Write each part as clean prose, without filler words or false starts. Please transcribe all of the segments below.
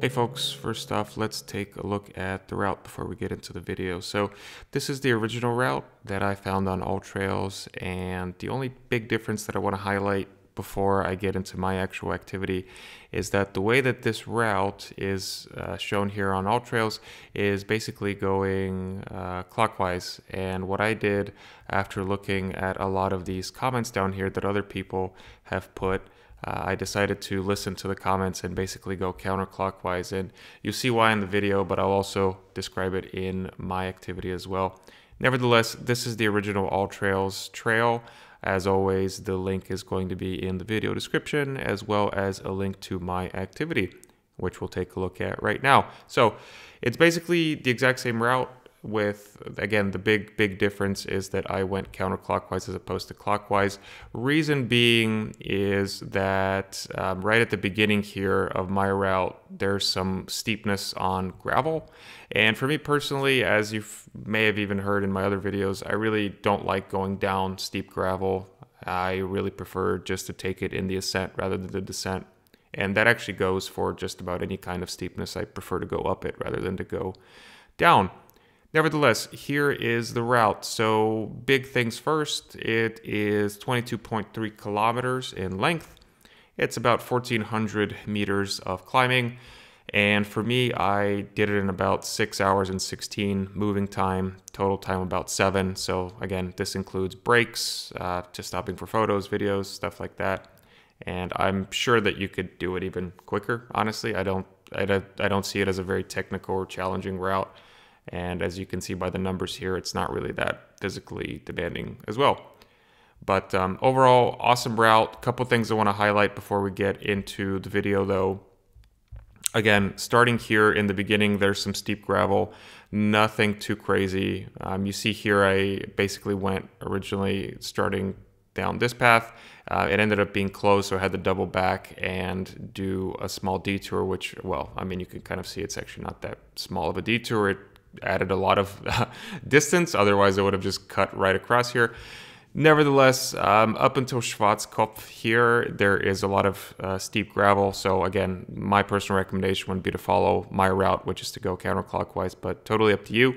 Hey folks, first off, let's take a look at the route before we get into the video. So this is the original route that I found on AllTrails, and the only big difference that I want to highlight before I get into my actual activity is that the way that this route is shown here on AllTrails is basically going clockwise. And what I did after looking at a lot of these comments down here that other people have put, I decided to listen to the comments and basically go counterclockwise, and you'll see why in the video, but I'll also describe it in my activity as well. Nevertheless, this is the original AllTrails trail. As always, the link is going to be in the video description, as well as a link to my activity, which we'll take a look at right now. So it's basically the exact same route, with, again, the big difference is that I went counterclockwise as opposed to clockwise. Reason being is that right at the beginning here of my route, there's some steepness on gravel. And for me personally, as you may have even heard in my other videos, I really don't like going down steep gravel. I really prefer just to take it in the ascent rather than the descent. And that actually goes for just about any kind of steepness. I prefer to go up it rather than to go down. Nevertheless, here is the route. So big things first, it is 22.3 kilometers in length. It's about 1,400 meters of climbing. And for me, I did it in about 6 hours and 16 moving time, total time about 7. So again, this includes breaks, just stopping for photos, videos, stuff like that. And I'm sure that you could do it even quicker. Honestly, I don't see it as a very technical or challenging route. And as you can see by the numbers here, it's not really that physically demanding as well. But overall, awesome route. Couple things I want to highlight before we get into the video though. Again, starting here in the beginning, there's some steep gravel, nothing too crazy. You see here, I basically went originally starting down this path. It ended up being closed, so I had to double back and do a small detour, which, well, I mean, you can kind of see it's actually not that small of a detour. It added a lot of distance, otherwise I would have just cut right across here. Nevertheless, up until Seinskopf here, there is a lot of steep gravel. So again, my personal recommendation would be to follow my route, which is to go counterclockwise, but totally up to you.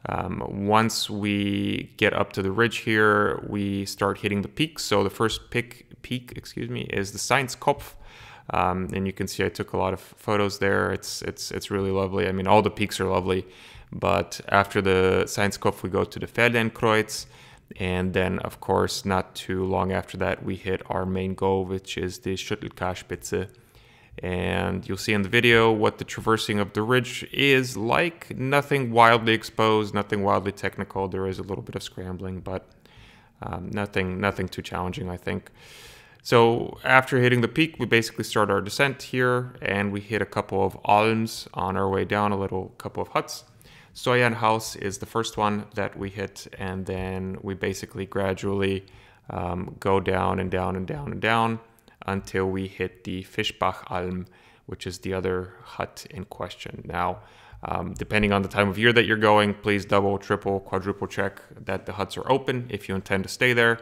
Once we get up to the ridge here, we start hitting the peaks. So the first peak, is the Seinskopf. And you can see I took a lot of photos there. It's really lovely. I mean, all the peaks are lovely. But after the Seinskopf, we go to the Feldernkreuz. And then, of course, not too long after that, we hit our main goal, which is the Schöttelkarspitze. And you'll see in the video what the traversing of the ridge is like. Nothing wildly exposed, nothing wildly technical. There is a little bit of scrambling, but nothing too challenging, I think. So after hitting the peak, we basically start our descent here, and we hit a couple of alms on our way down, couple of huts. Soiernhaus is the first one that we hit, and then we basically gradually go down and down and down and down until we hit the Fischbachalm, which is the other hut in question. Now, depending on the time of year that you're going, please double, triple, quadruple check that the huts are open if you intend to stay there.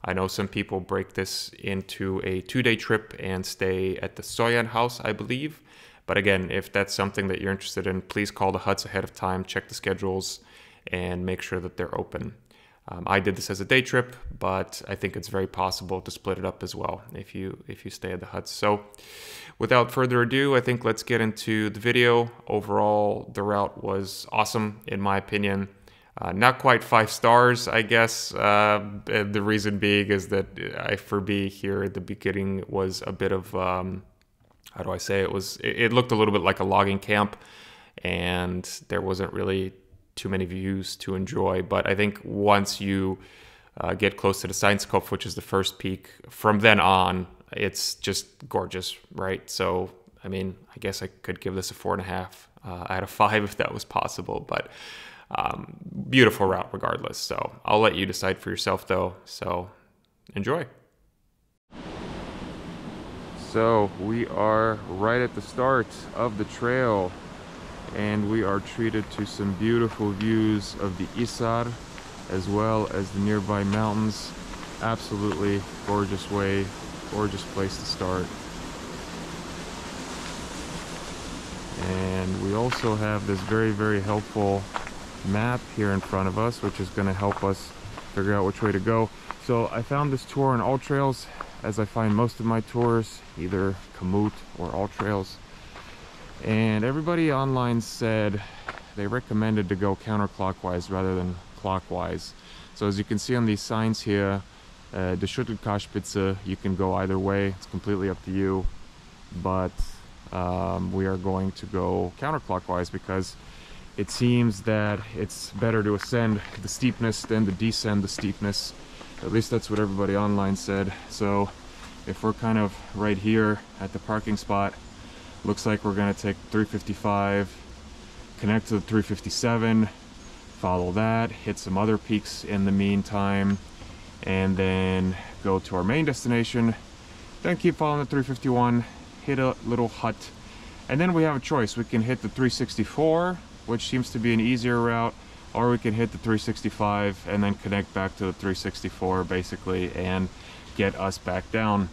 I know some people break this into a 2-day trip and stay at the Soiernhaus, I believe. But again, if that's something that you're interested in, please call the huts ahead of time, check the schedules, and make sure that they're open. I did this as a day trip, but I think it's very possible to split it up as well if you stay at the huts. So without further ado, I think let's get into the video. Overall, the route was awesome, in my opinion. Not quite 5 stars, I guess. The reason being is that for me here at the beginning was a bit of, how do I say it? It looked a little bit like a logging camp, and there wasn't really too many views to enjoy. But I think once you get close to the Seinskopf, which is the first peak, from then on, it's just gorgeous, right? So, I mean, I guess I could give this a 4.5 out of 5 if that was possible, but beautiful route regardless. So I'll let you decide for yourself though. So enjoy. So we are right at the start of the trail, and we are treated to some beautiful views of the Isar as well as the nearby mountains. Absolutely gorgeous place to start. we also have this very helpful map here in front of us, which is going to help us figure out which way to go. So I found this tour on All Trails, as I find most of my tours, either Komoot or All Trails. And everybody online said they recommended to go counterclockwise rather than clockwise. So as you can see on these signs here, the Schöttelkarspitze, you can go either way, it's completely up to you. But we are going to go counterclockwise because it seems that it's better to ascend the steepness than to descend the steepness. At least that's what everybody online said. So if we're kind of right here at the parking spot, looks like we're going to take 355, connect to the 357, follow that, hit some other peaks in the meantime, and then go to our main destination, then keep following the 351, hit a little hut, and then we have a choice. We can hit the 364, which seems to be an easier route, or we can hit the 365 and then connect back to the 364 basically and get us back down.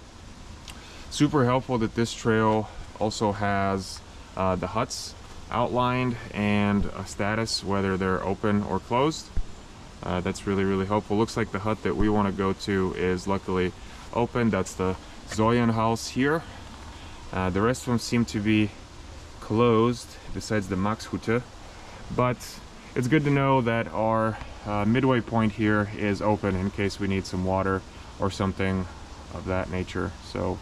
Super helpful that this trail also has the huts outlined and a status, whether they're open or closed. That's really helpful. Looks like the hut that we want to go to is luckily open. That's the Soiernhaus here. The rest of them seem to be closed, besides the Maxhütte. But it's good to know that our midway point here is open in case we need some water or something of that nature. So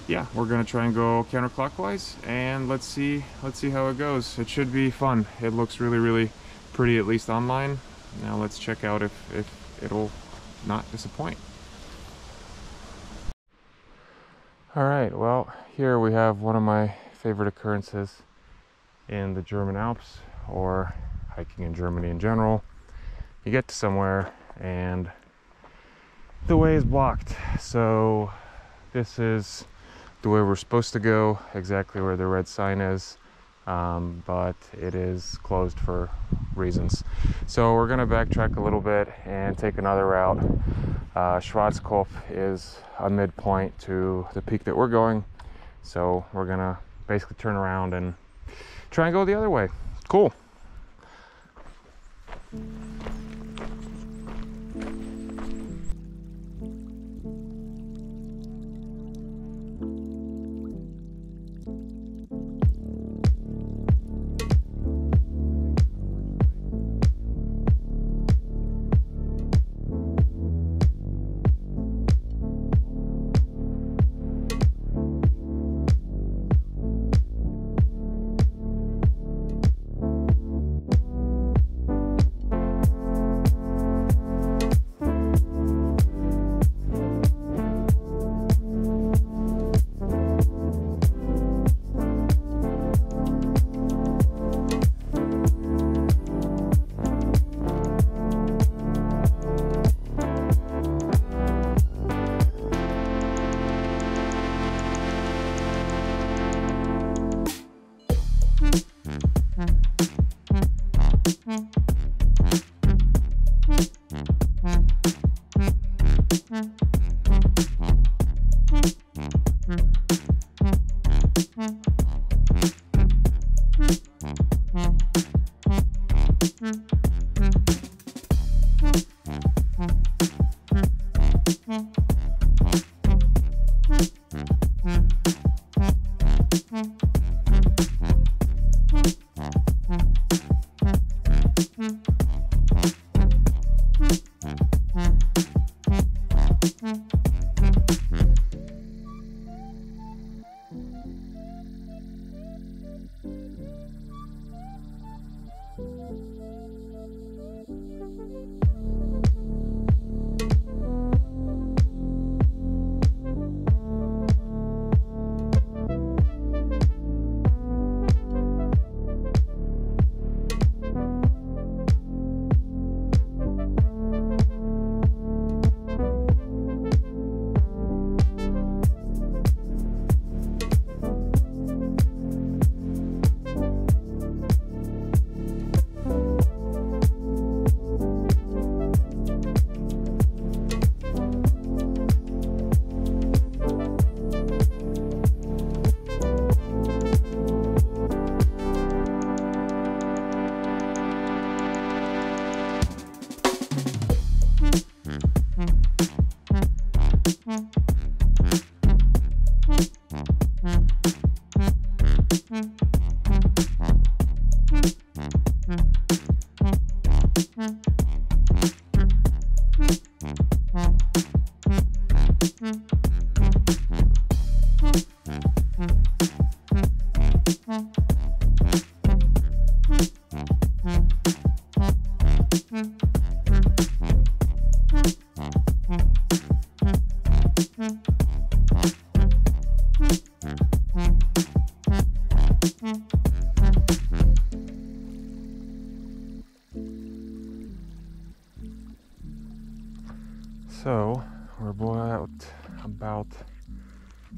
yeah, we're gonna try and go counterclockwise, and let's see how it goes. It should be fun. It looks really pretty, at least online. Now let's check out if it'll not disappoint. All right, well, here we have one of my favorite occurrences in the German Alps, or hiking in Germany in general. You get to somewhere and the way is blocked. So this is the way we're supposed to go, exactly where the red sign is, but it is closed for reasons. So we're gonna backtrack a little bit and take another route. Schwarzkopf is a midpoint to the peak that we're going, so we're gonna basically turn around and try and go the other way. Cool.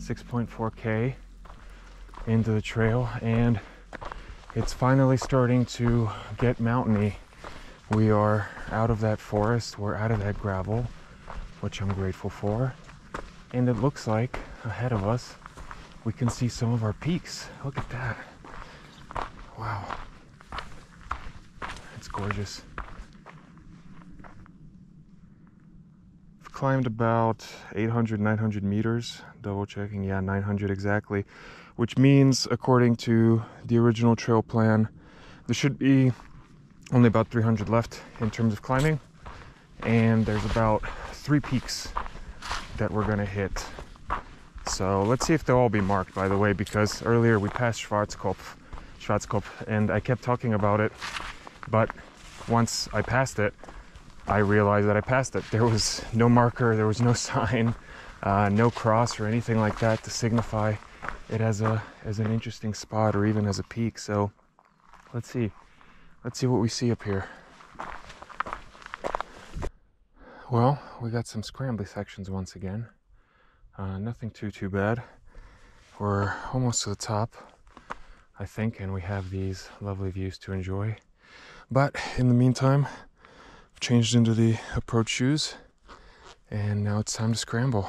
6.4K into the trail, and it's finally starting to get mountainy. We are out of that forest, we're out of that gravel, which I'm grateful for. And it looks like ahead of us, we can see some of our peaks. Look at that. Wow. It's gorgeous. I've climbed about 800, 900 meters, double checking, yeah, 900 exactly, which means, according to the original trail plan, there should be only about 300 left in terms of climbing, and there's about 3 peaks that we're gonna hit. So let's see if they'll all be marked, by the way, because earlier we passed Schöttelkarspitze, and I kept talking about it, but once I passed it, I realized that I passed it. There was no marker, there was no sign, no cross or anything like that to signify it as an interesting spot or even as a peak. So let's see what we see up here. Well, we got some scrambly sections once again. Nothing too bad. We're almost to the top, I think, and we have these lovely views to enjoy. But in the meantime, I've changed into the approach shoes, and now it's time to scramble.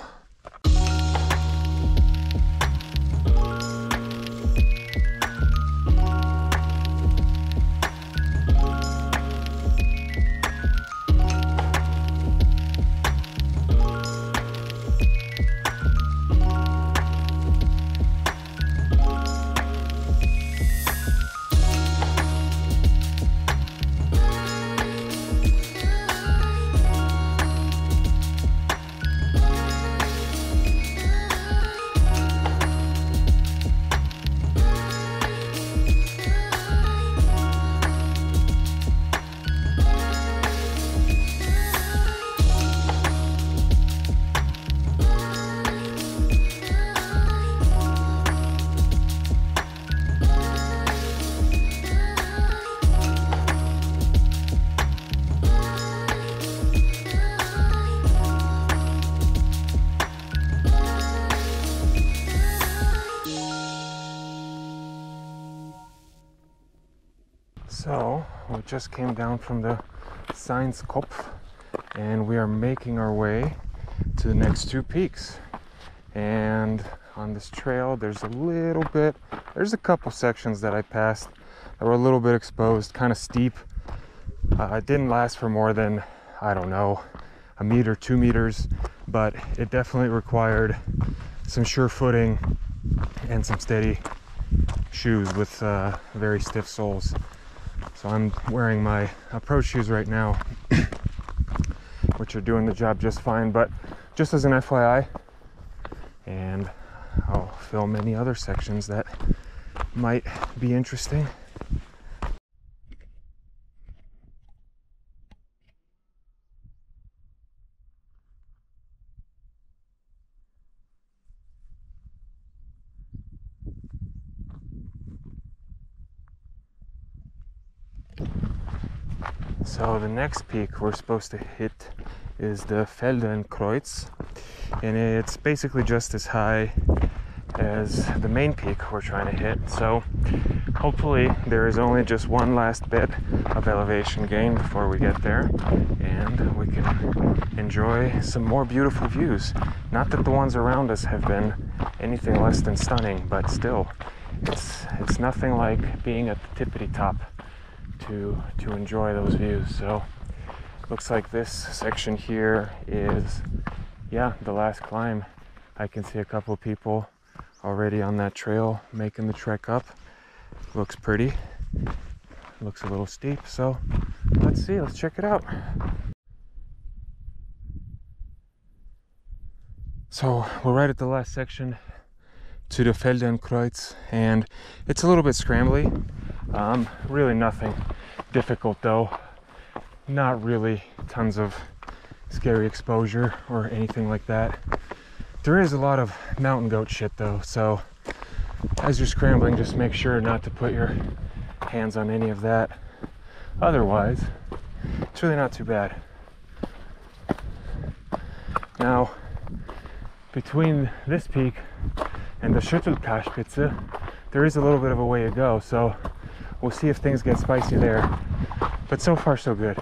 So we just came down from the Seinskopf, and we are making our way to the next 2 peaks. And on this trail there's a couple sections that I passed that were a little bit exposed, kind of steep. It didn't last for more than, I don't know, a meter, 2 meters, but it definitely required some sure footing and some steady shoes with very stiff soles. So I'm wearing my approach shoes right now, which are doing the job just fine, but just as an FYI, and I'll film any other sections that might be interesting. So the next peak we're supposed to hit is the Feldernkreuz, and it's basically just as high as the main peak we're trying to hit. So hopefully there is only just one last bit of elevation gain before we get there, and we can enjoy some more beautiful views. Not that the ones around us have been anything less than stunning, but still, it's nothing like being at the tippity top to enjoy those views. So looks like this section here is, yeah, the last climb. I can see a couple of people already on that trail making the trek up. Looks pretty, looks a little steep, so let's check it out. So we're right at the last section to the Feldernkreuz, and it's a little bit scrambly. Really nothing difficult though. Not really tons of scary exposure or anything like that. There is a lot of mountain goat shit though, so as you're scrambling, just make sure not to put your hands on any of that. Otherwise, it's really not too bad. Now, between this peak And the Schöttelkarspitze, there is a little bit of a way to go, so we'll see if things get spicy there. But so far so good.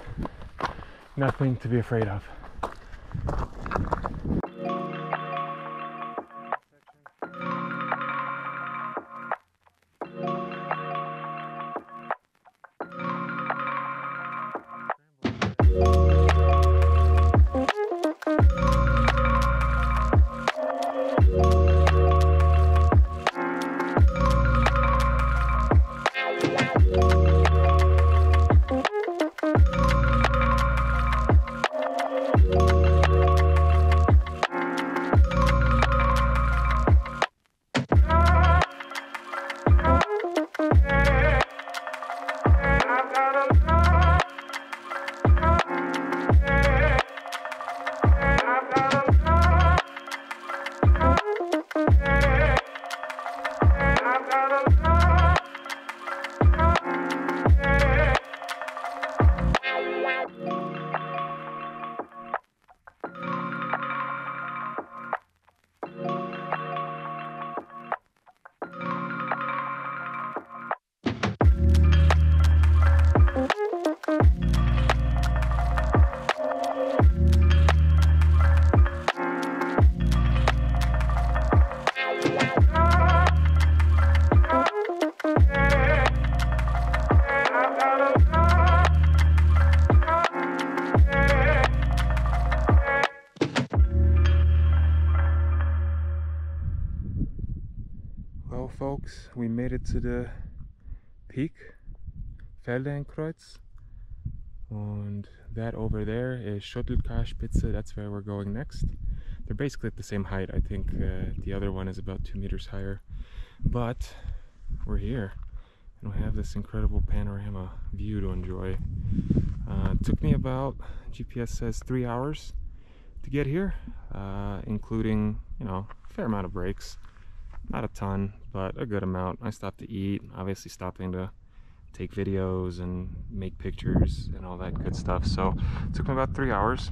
Nothing to be afraid of. Well, folks, we made it to the peak, Feldernkreuz, and that over there is Schöttelkarspitze. That's where we're going next. They're basically at the same height. I think the other one is about 2 meters higher, but we're here and we have this incredible panorama view to enjoy. It took me about, GPS says, 3 hours to get here, including, you know, a fair amount of breaks. Not a ton, but a good amount. I stopped to eat, obviously stopping to take videos and make pictures and all that good stuff. So it took me about 3 hours,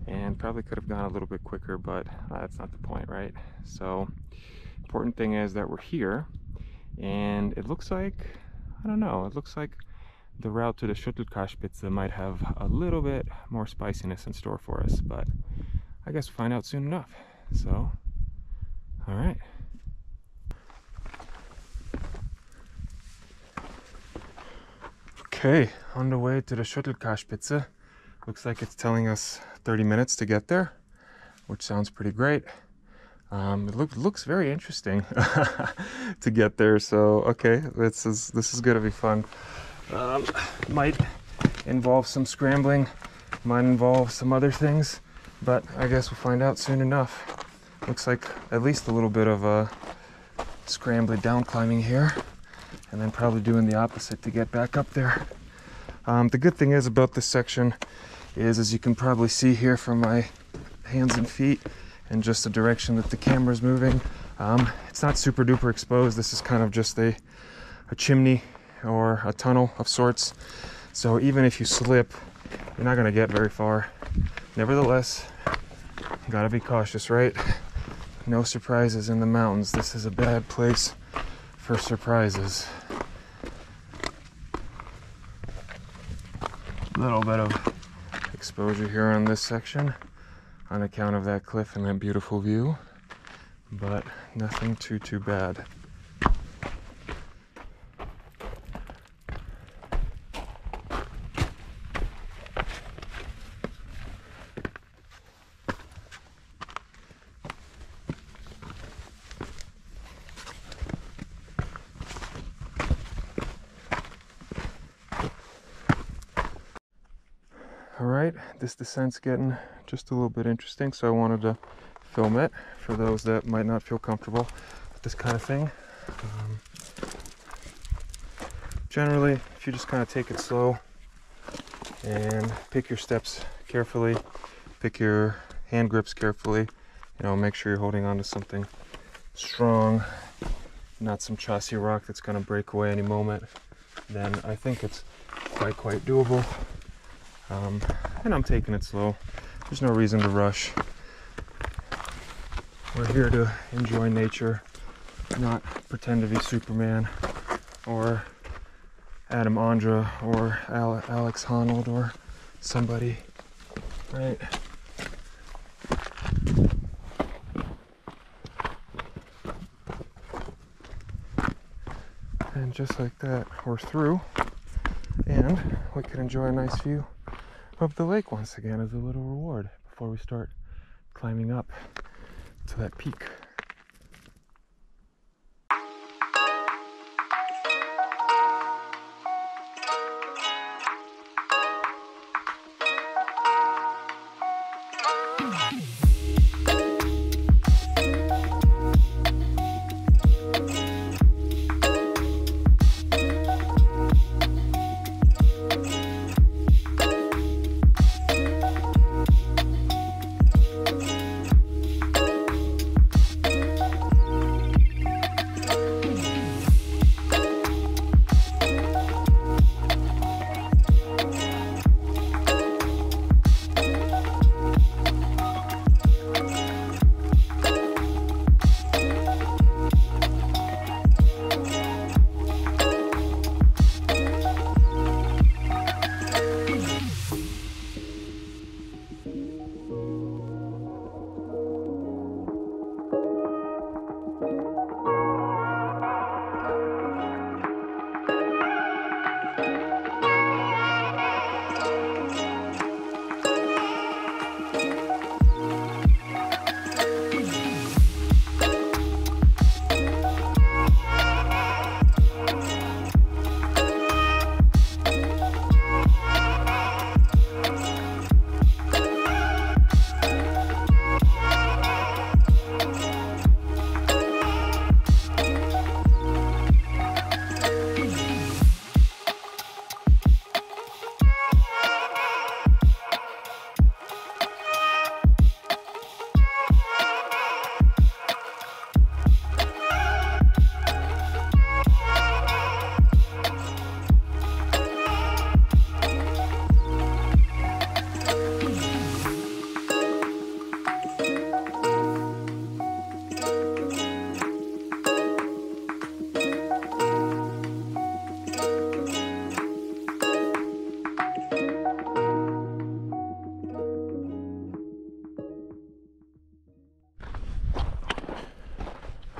and probably could have gone a little bit quicker, but that's not the point, right? So important thing is that we're here, and it looks like, I don't know, it looks like the route to the Schöttelkarspitze might have a little bit more spiciness in store for us, but I guess we'll find out soon enough. So, all right. Okay, on the way to the Schöttelkarspitze. Looks like it's telling us 30 minutes to get there, which sounds pretty great. It looks very interesting to get there, so okay, this is gonna be fun. Might involve some scrambling, might involve some other things, but I guess we'll find out soon enough. Looks like at least a little bit of scrambling down climbing here, and then probably doing the opposite to get back up there. The good thing is about this section is, as you can probably see here from my hands and feet and just the direction that the camera's moving, it's not super duper exposed. This is kind of just a chimney or a tunnel of sorts, so even if you slip, you're not going to get very far. Nevertheless, gotta be cautious, right? No surprises in the mountains. This is a bad place for surprises. A little bit of exposure here on this section on account of that cliff and that beautiful view, but nothing too bad. Alright, this descent's getting just a little bit interesting, so I wanted to film it for those that might not feel comfortable with this kind of thing. Generally, if you just kind of take it slow and pick your steps carefully, pick your hand grips carefully, you know, make sure you're holding on to something strong, not some chossy rock that's going to break away any moment, then I think it's quite doable. And I'm taking it slow. There's no reason to rush. We're here to enjoy nature not pretend to be Superman or Adam Andra or Alex Honnold or somebody, right? And just like that, we're through, and we can enjoy a nice view of the lake once again as a little reward before we start climbing up to that peak.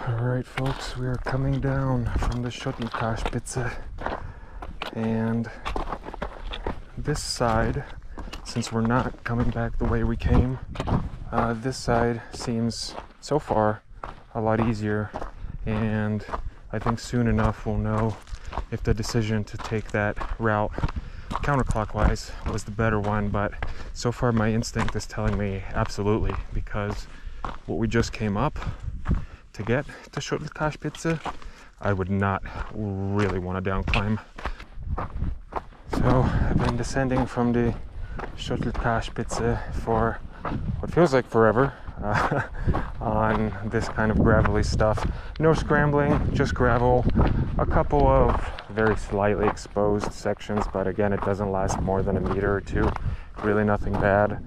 Alright folks, we are coming down from the Schöttelkarspitze, and this side, since we're not coming back the way we came, this side seems so far a lot easier, and I think soon enough we'll know if the decision to take that route counterclockwise was the better one. But so far my instinct is telling me absolutely, because what we just came up to get to Schöttelkarspitze, I would not really want to down climb. So I've been descending from the Schöttelkarspitze for what feels like forever on this kind of gravelly stuff. No scrambling, just gravel, a couple of very slightly exposed sections, but again it doesn't last more than a meter or two, really nothing bad.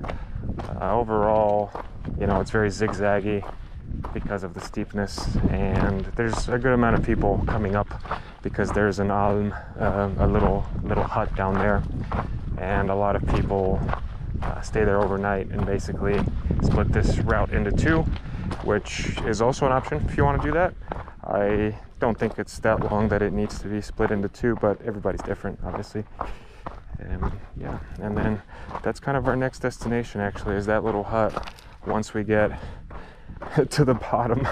Overall, you know, it's very zigzaggy because of the steepness, and there's a good amount of people coming up because there's an alm, a little hut down there, and a lot of people stay there overnight and basically split this route into two, which is also an option if you want to do that. I don't think it's that long that it needs to be split into two, but everybody's different, obviously. Yeah, and then that's kind of our next destination, actually, is that little hut. Once we get to the bottom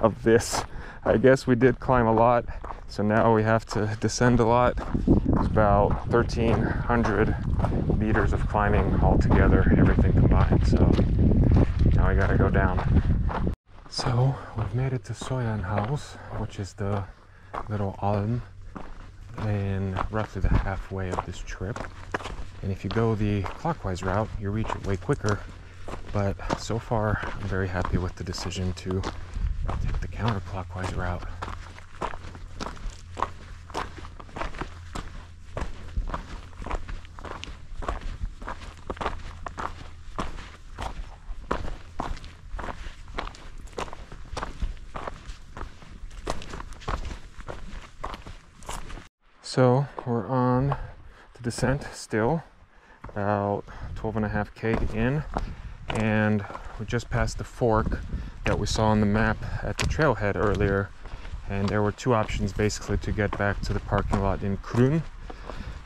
of this, I guess we did climb a lot, so now we have to descend a lot. It's about 1,300 meters of climbing altogether, everything combined, so now we gotta go down. So we've made it to Soiernhaus, which is the little alm in roughly the halfway of this trip, and if you go the clockwise route you reach it way quicker. But so far, I'm very happy with the decision to take the counterclockwise route. So we're on the descent still, about 12.5K in, and we just passed the fork that we saw on the map at the trailhead earlier, and there were two options basically to get back to the parking lot in Krün,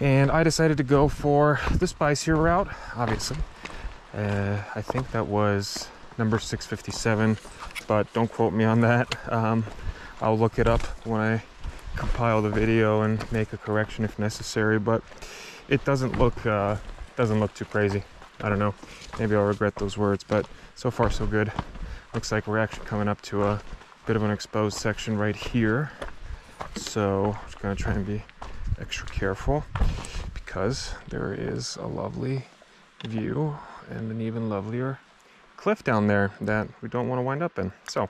and I decided to go for the spicier route, obviously. I think that was number 657, but don't quote me on that. I'll look it up when I compile the video and make a correction if necessary, but it doesn't look too crazy. I don't know, maybe I'll regret those words, but so far so good. Looks like we're actually coming up to a bit of an exposed section right here, so I'm just gonna try and be extra careful because there is a lovely view and an even lovelier cliff down there that we don't want to wind up in. So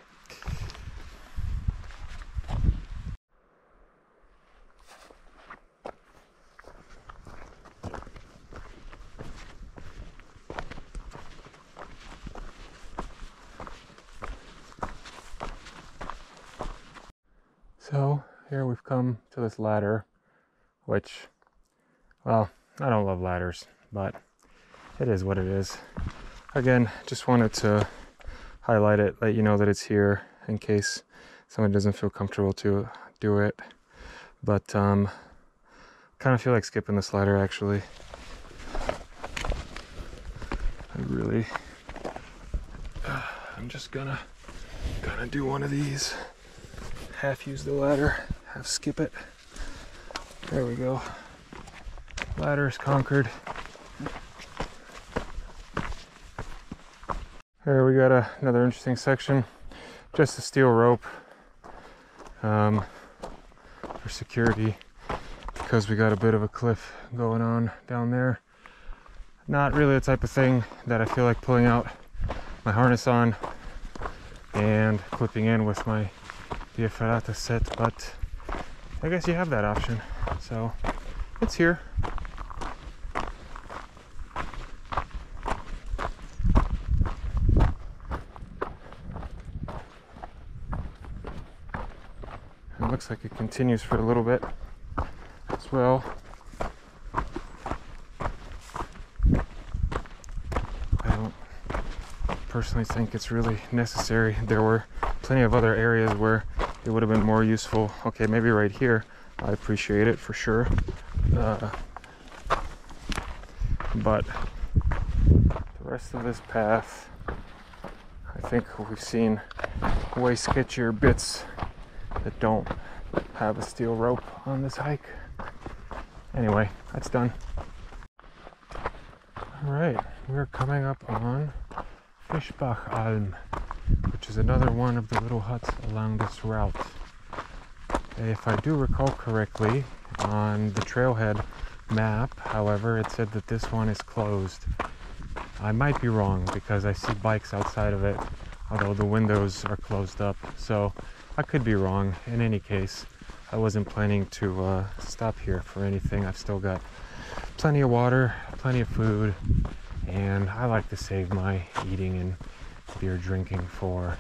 here we've come to this ladder, which, well, I don't love ladders, but it is what it is. Again, just wanted to highlight it, let you know that it's here in case someone doesn't feel comfortable to do it. But kind of feel like skipping this ladder actually. I'm just gonna do one of these. Half use the ladder, half skip it. There we go. Ladder is conquered. Here we got another interesting section. Just a steel rope for security because we got a bit of a cliff going on down there. Not really the type of thing that I feel like pulling out my harness on and clipping in with my Ferrata set, but I guess you have that option, so it's here. It looks like it continues for a little bit as well. I don't personally think it's really necessary. There were plenty of other areas where it would have been more useful. Okay, maybe right here, I appreciate it for sure. But the rest of this path, I think we've seen way sketchier bits that don't have a steel rope on this hike. Anyway, that's done. All right, we're coming up on Fischbachalm, which is another one of the little huts along this route. If I do recall correctly, on the trailhead map, however, it said that this one is closed. I might be wrong because I see bikes outside of it, although the windows are closed up, so I could be wrong. In any case, I wasn't planning to stop here for anything. I've still got plenty of water, plenty of food, and I like to save my eating and beer drinking for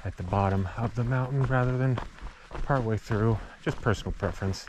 at the bottom of the mountain rather than partway through. Just personal preference.